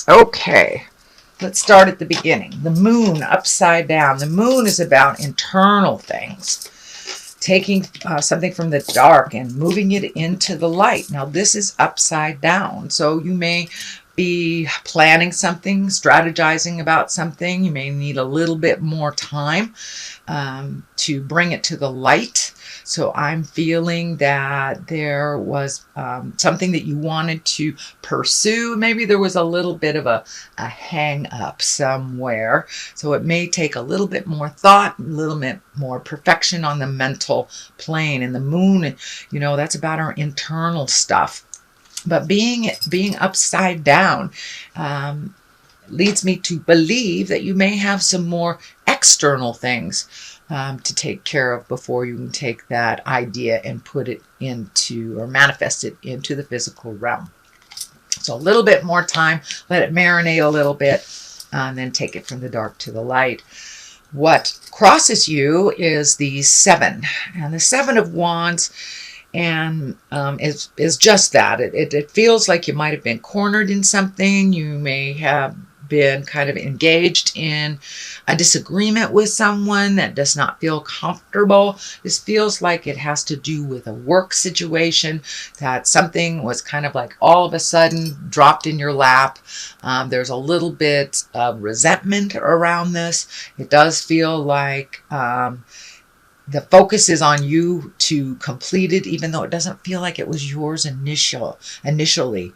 Okay, let's start at the beginning. The moon upside down. The moon is about internal things, taking something from the dark and moving it into the light. Now, this is upside down. So you may be planning something, strategizing about something. You may need a little bit more time to bring it to the light. So I'm feeling that there was something that you wanted to pursue. Maybe there was a little bit of a hang up somewhere. So it may take a little bit more thought, a little bit more perfection on the mental plane. And the moon, you know, that's about our internal stuff. But being upside down leads me to believe that you may have some more external things to take care of before you can take that idea and put it into, or manifest it into, the physical realm. So a little bit more time, let it marinate a little bit, and then take it from the dark to the light. What crosses you is the 7, and the 7 of Wands, and is just that. It feels like you might have been cornered in something. You may have been kind of engaged in a disagreement with someone that does not feel comfortable. This feels like it has to do with a work situation, that something was kind of like all of a sudden dropped in your lap. There's a little bit of resentment around this. It does feel like the focus is on you to complete it, even though it doesn't feel like it was yours initially.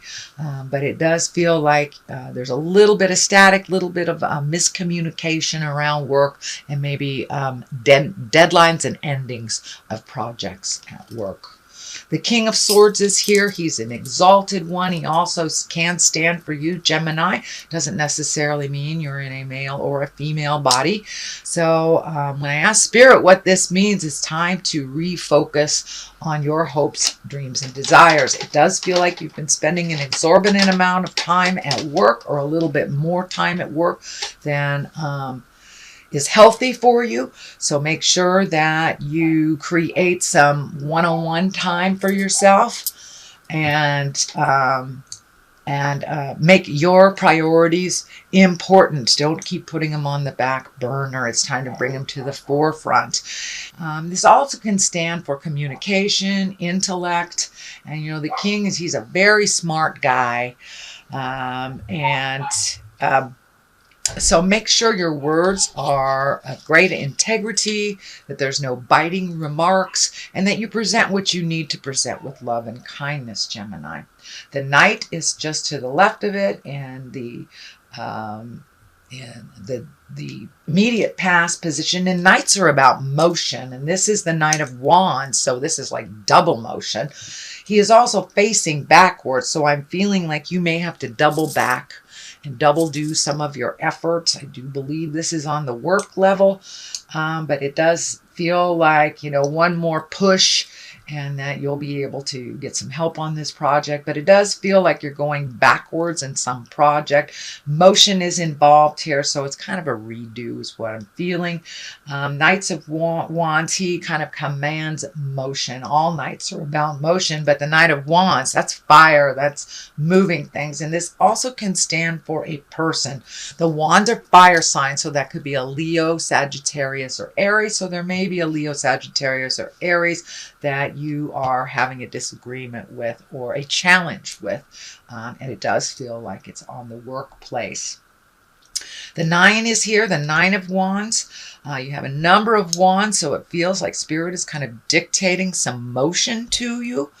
But it does feel like there's a little bit of static, little bit of miscommunication around work, and maybe deadlines and endings of projects at work. The King of Swords is here. He's an exalted one. He also can stand for you, Gemini. Doesn't necessarily mean you're in a male or a female body. So when I ask Spirit what this means, it's time to refocus on your hopes, dreams, and desires. It does feel like you've been spending an exorbitant amount of time at work, or a little bit more time at work than is healthy for you. So make sure that you create some one-on-one time for yourself, and make your priorities important. Don't keep putting them on the back burner. It's time to bring them to the forefront. This also can stand for communication, intellect, and you know, the King he's a very smart guy, so make sure your words are of great integrity, that there's no biting remarks, and that you present what you need to present with love and kindness, Gemini. The Knight is just to the left of it, and the immediate past position. And Knights are about motion, and this is the Knight of Wands, so this is like double motion. He is also facing backwards, so I'm feeling like you may have to double back and double do some of your efforts. I do believe this is on the work level, but it does feel like, you know, one more push and that you'll be able to get some help on this project. But it does feel like you're going backwards in some project. Motion is involved here, so it's kind of a redo is what I'm feeling. Knights of Wands, he kind of commands motion. All knights are about motion, but the Knight of Wands, that's fire, that's moving things. And this also can stand for a person. The Wands are fire signs, so that could be a Leo, Sagittarius, or Aries. So there may be a Leo, Sagittarius, or Aries that you are having a disagreement with or a challenge with, and it does feel like it's on the workplace. The 9 is here, the 9 of Wands. You have a number of wands, so it feels like Spirit is kind of dictating some motion to you.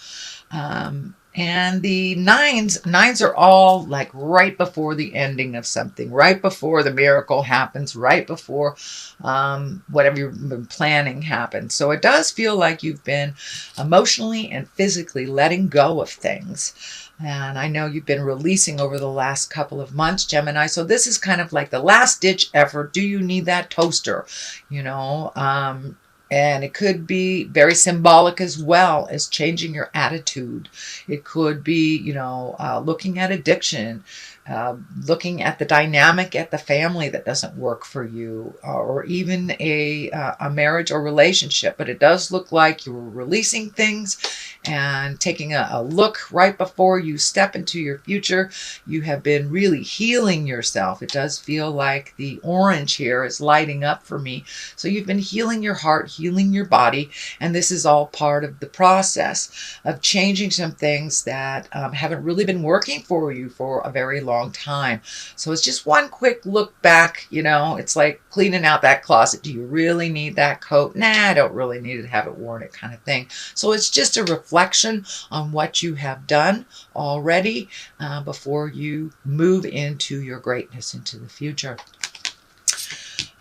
And the nines are all like right before the ending of something, right before the miracle happens, right before whatever you've been planning happens. So it does feel like you've been emotionally and physically letting go of things. And I know you've been releasing over the last couple of months, Gemini. So this is kind of like the last ditch effort. Do you need that toaster? You know, and it could be very symbolic as well as changing your attitude. It could be, you know, looking at addiction, looking at the dynamic at the family that doesn't work for you, or even a marriage or relationship. But it does look like you're releasing things and taking a look right before you step into your future. You have been really healing yourself. It does feel like the orange here is lighting up for me. So you've been healing your heart, healing your body, and this is all part of the process of changing some things that haven't really been working for you for a very long time. So it's just one quick look back. It's like cleaning out that closet. Do you really need that coat? Nah, I don't really need to have it worn, it kind of thing. So it's just a reflection on what you have done already before you move into your greatness into the future.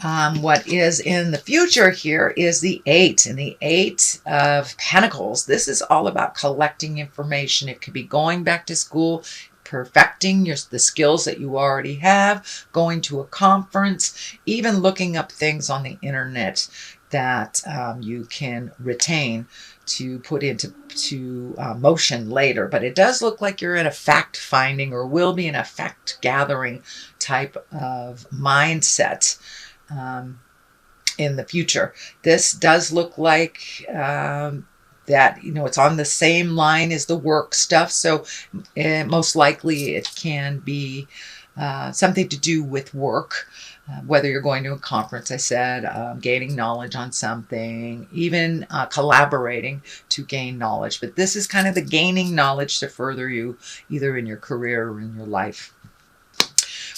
What is in the future here is the 8, and the 8 of Pentacles. This is all about collecting information. It could be going back to school, perfecting the skills that you already have, going to a conference, even looking up things on the internet that you can retain to put into motion later. But it does look like you're in a fact-finding, or will be in a fact-gathering type of mindset in the future. This does look like that, it's on the same line as the work stuff. So most likely it can be something to do with work, whether you're going to a conference, I said, gaining knowledge on something, even collaborating to gain knowledge. But this is kind of the gaining knowledge to further you either in your career or in your life.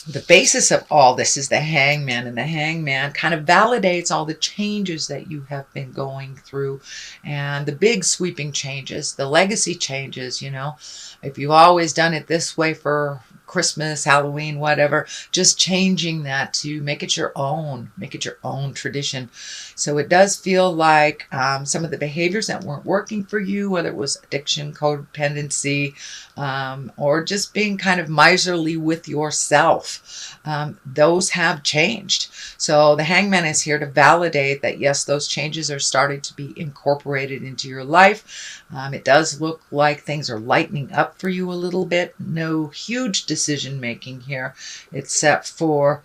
The basis of all this is the Hangman, and the Hangman kind of validates all the changes that you have been going through, and the big sweeping changes, the legacy changes. If you've always done it this way for Christmas, Halloween, whatever, just changing that to make it your own tradition. So it does feel like some of the behaviors that weren't working for you, whether it was addiction, codependency, or just being kind of miserly with yourself, those have changed. So the Hangman is here to validate that, yes, those changes are starting to be incorporated into your life. It does look like things are lightening up for you a little bit. No huge decision making here, except for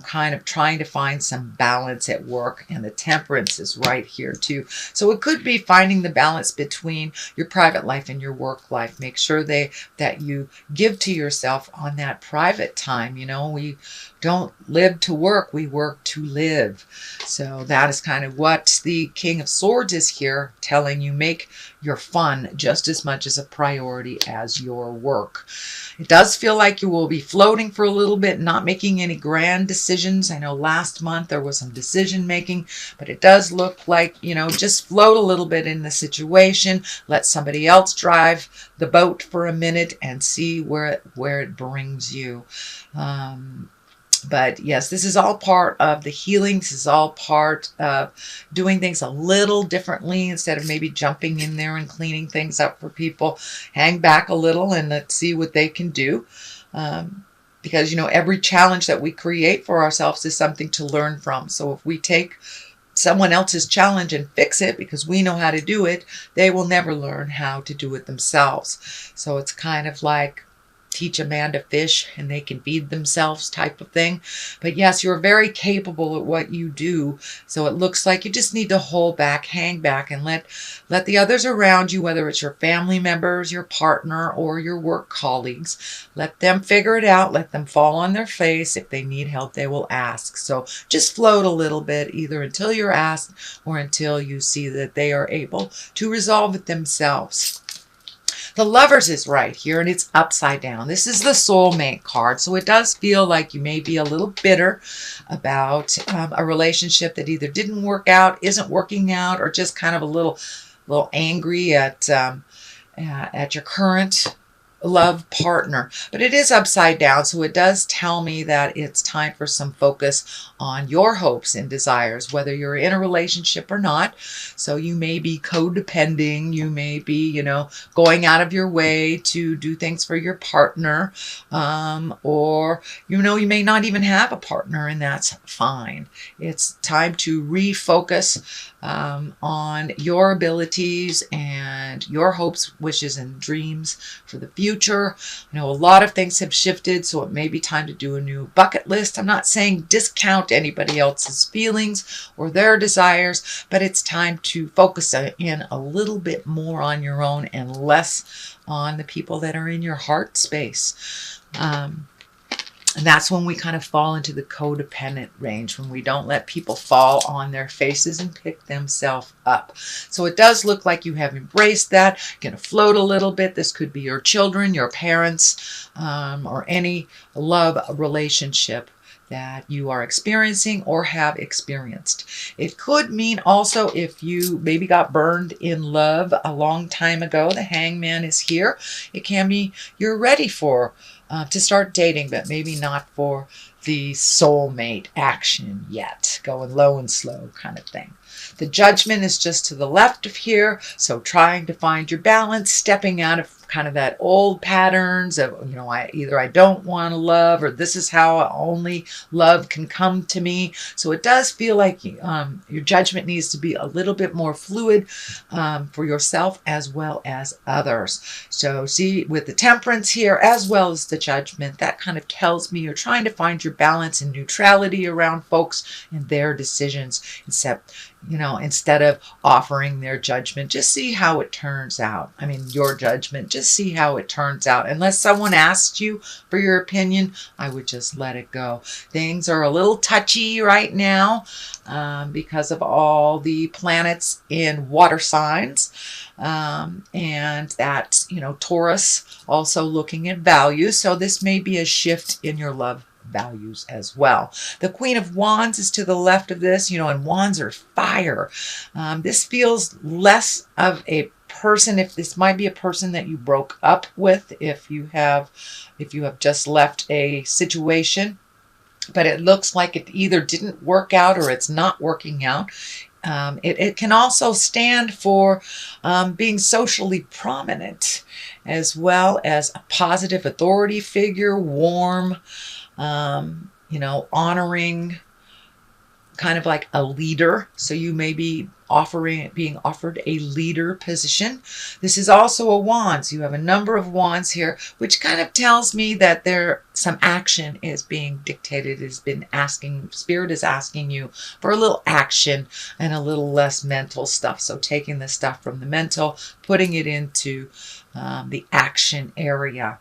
kind of trying to find some balance at work, and the Temperance is right here too. So it could be finding the balance between your private life and your work life. Make sure that you give to yourself on that private time. We don't live to work, we work to live. So that is kind of what the King of Swords is here telling you. Make your fun just as much as a priority as your work. It does feel like you will be floating for a little bit, not making any grand decisions. I know last month there was some decision making, but it does look like, just float a little bit in the situation. Let somebody else drive the boat for a minute and see where it brings you. But yes, this is all part of the healing. This is all part of doing things a little differently instead of maybe jumping in there and cleaning things up for people. Hang back a little and let's see what they can do. Because, every challenge that we create for ourselves is something to learn from. So if we take someone else's challenge and fix it because we know how to do it, they will never learn how to do it themselves. So it's kind of like teach a man to fish and they can feed themselves type of thing. But yes, you're very capable at what you do. So it looks like you just need to hold back, hang back, and let the others around you, whether it's your family members, your partner, or your work colleagues, let them figure it out. Let them fall on their face. If they need help, they will ask. So just float a little bit, either until you're asked or until you see that they are able to resolve it themselves. The Lovers is right here, and it's upside down. This is the soulmate card, so it does feel like you may be a little bitter about a relationship that either didn't work out, isn't working out, or just kind of a little angry at your current love partner. But it is upside down, so it does tell me that it's time for some focus on your hopes and desires, whether you're in a relationship or not. So you may be codepending, you may be, going out of your way to do things for your partner, or, you may not even have a partner, and that's fine. It's time to refocus on your abilities and your hopes, wishes, and dreams for the future. future. I know a lot of things have shifted, so it may be time to do a new bucket list. I'm not saying discount anybody else's feelings or their desires, but it's time to focus in a little bit more on your own and less on the people that are in your heart space. And that's when we kind of fall into the codependent range, when we don't let people fall on their faces and pick themselves up. So it does look like you have embraced that. You're going to float a little bit. This could be your children, your parents, or any love relationship that you are experiencing or have experienced. It could mean also if you maybe got burned in love a long time ago, the Hangman is here. It can be you're ready for to start dating, but maybe not for the soulmate action yet. Going low and slow kind of thing. The Judgment is just to the left of here. So trying to find your balance, stepping out of kind of that old patterns of, I don't want to love, or this is how only love can come to me. So it does feel like your judgment needs to be a little bit more fluid for yourself as well as others. So see, with the Temperance here as well as the Judgment, that kind of tells me you're trying to find your balance and neutrality around folks and their decisions, instead of offering their judgment. Just see how it turns out. I mean, your judgment, just see how it turns out. Unless someone asks you for your opinion, I would just let it go. Things are a little touchy right now because of all the planets in water signs. And that, Taurus also looking at values. So this may be a shift in your love values as well. The Queen of Wands is to the left of this, and wands are fire. This feels less of a person. If this might be a person that you broke up with, if you have just left a situation, but it looks like it either didn't work out or it's not working out. It can also stand for being socially prominent, as well as a positive authority figure, warm, honoring, kind of like a leader. So you may be being offered a leader position. This is also a Wands. You have a number of Wands here, which kind of tells me that some action is being dictated. Spirit is asking you for a little action and a little less mental stuff. So taking the stuff from the mental, putting it into the action area.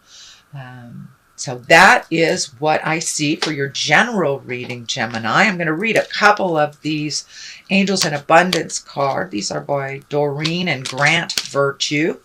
So that is what I see for your general reading, Gemini. I'm going to read a couple of these Angels in Abundance card. These are by Doreen and Grant Virtue.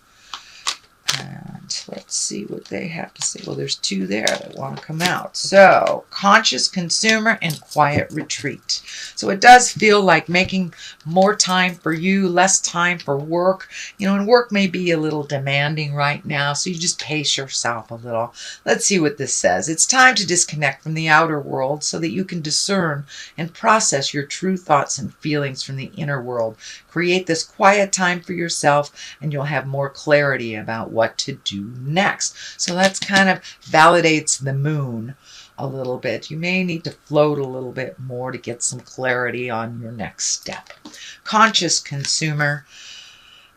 And let's see what they have to say. Well, there's two there that want to come out. So, conscious consumer and quiet retreat. So it does feel like making more time for you, less time for work. And work may be a little demanding right now, so you just pace yourself a little. Let's see what this says. It's time to disconnect from the outer world so that you can discern and process your true thoughts and feelings from the inner world. Create this quiet time for yourself, and you'll have more clarity about what to do next. So that's kind of validates the moon a little bit. You may need to float a little bit more to get some clarity on your next step. Conscious consumer,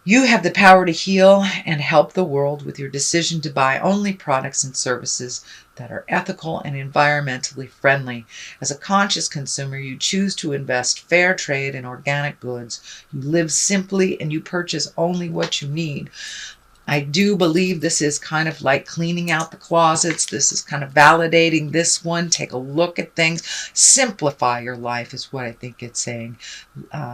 you have the power to heal and help the world with your decision to buy only products and services that are ethical and environmentally friendly. As a conscious consumer, you choose to invest fair trade in organic goods. You live simply and you purchase only what you need. I do believe this is kind of like cleaning out the closets. This is kind of validating this one. Take a look at things. Simplify your life is what I think it's saying.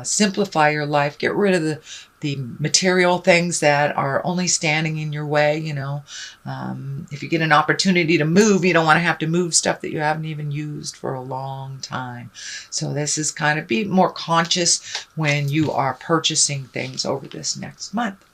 Simplify your life. Get rid of the material things that are only standing in your way. If you get an opportunity to move, you don't want to have to move stuff that you haven't even used for a long time. So this is kind of be more conscious when you are purchasing things over this next month.